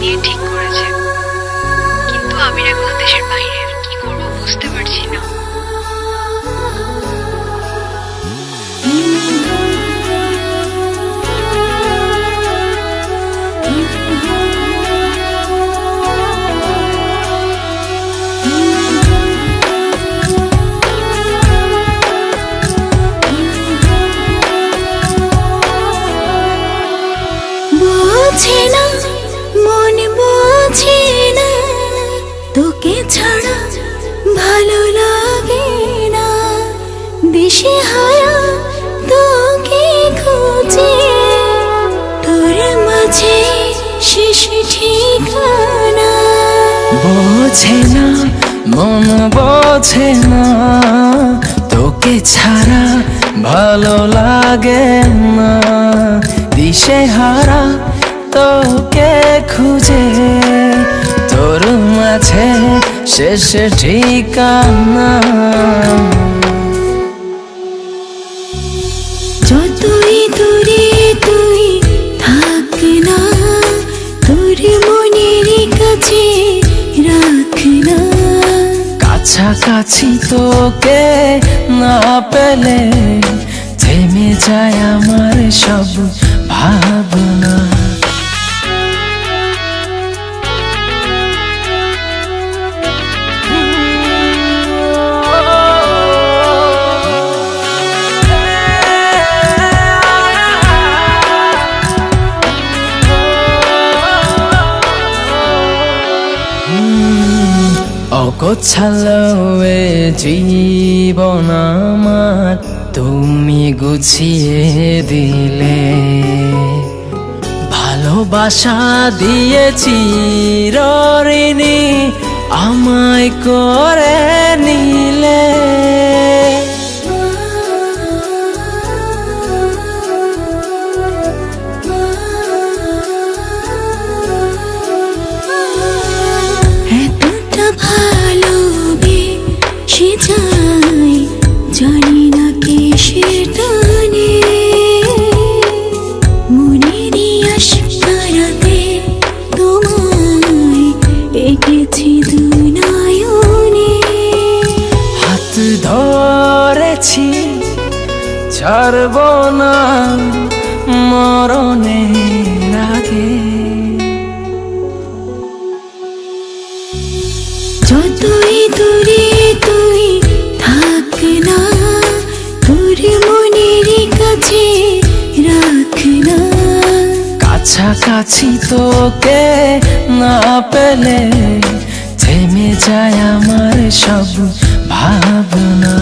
বিয়ে ঠিক করেছে, কিন্তু আবির এখন দেশের বাইরে। কি করবো বুঝতে পারছি না। বোঝে না মন, বোঝে না তোকে ছাড়া ভালো লাগে না। দিশে হারা তোকে খুঁজে, তোর মাঝে শেষ ঠিকানা। বোঝে না মন, বোঝে না তোকে ছাড়া ভালো লাগে না। দিশে হারা তোকে খুঁজে, তোর মাঝে শেষ ঠিকানা। যতই দূরে তুই থাক না, তোর মনের কাছে রাখ না। কাছাকাছি তোকে না পেলে থেমে যায় আমার সব ভাবনা। অগোছালো এ জীবন আমার তুমি গুছিয়ে দিলে। ভালোবাসা দিয়েছি ঋণী আমায় করে নিলে। ভালোবেসে যাই জানি না কিসের টানে, মনেরই আশকারাতে তোমায় এঁকেছি দু নয়নে। হাত ধরেছি ছাড়ব না মরণের আগে। যতই দূরে তুই থাক না, তোর মনের কাছে রাখ না। কাছাকাছি তোকে না পেলে থেমে যায় আমার সব ভাবনা।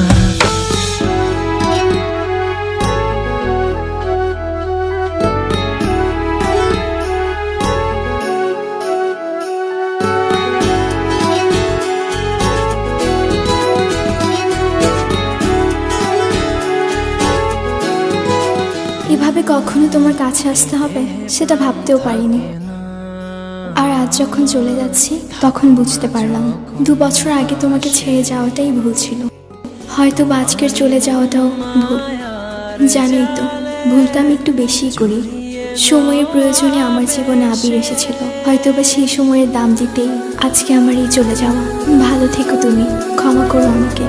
এভাবে কখনো তোমার কাছে আসতে হবে সেটা ভাবতেও পারিনি। আর আজ যখন চলে যাচ্ছি তখন বুঝতে পারলাম 2 বছর আগে তোমাকে ছেড়ে যাওয়াটাই ভুল ছিল। হয়তো বা আজকের চলে যাওয়াটাও ভুল। জানোই তো ভুলটা আমি একটু বেশিই করি। সময়ের প্রয়োজনে আমার জীবনে আবির এসেছিল, হয়তো বা সেই সময়ের দাম দিতেই আজকে আমার এই চলে যাওয়া। ভালো থেকো তুমি, ক্ষমা করো আমাকে।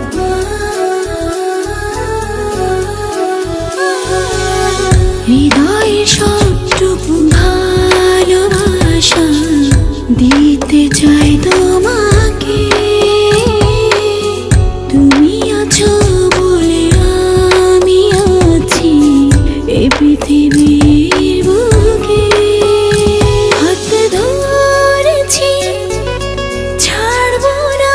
হৃদয়ের সবটুকু ভালোবাসা দিতে চাই তোমাকে। তুমি আছো বলে আমি আছি এ পৃথিবীর বুকে। হাত ধরেছি ছাড়বো না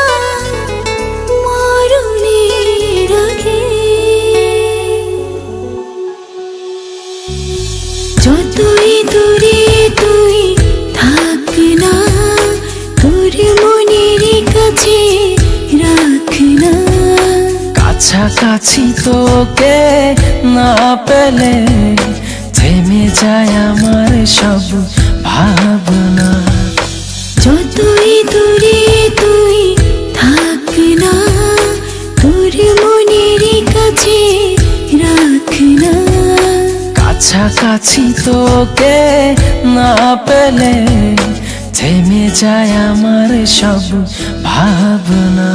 মরণের আগে। যতই দূরে তুই থাক না, তোর মনের কাছে রাখ না। কাছাকাছি তোকে না পেলে থেমে যায় আমার সব ভাবনা। যতই দূরে তুই থাক না, তোর মনের কাছে রাখ না। কাছাকাছি তোকে না পেলে থেমে যায় আমার সব ভাবনা।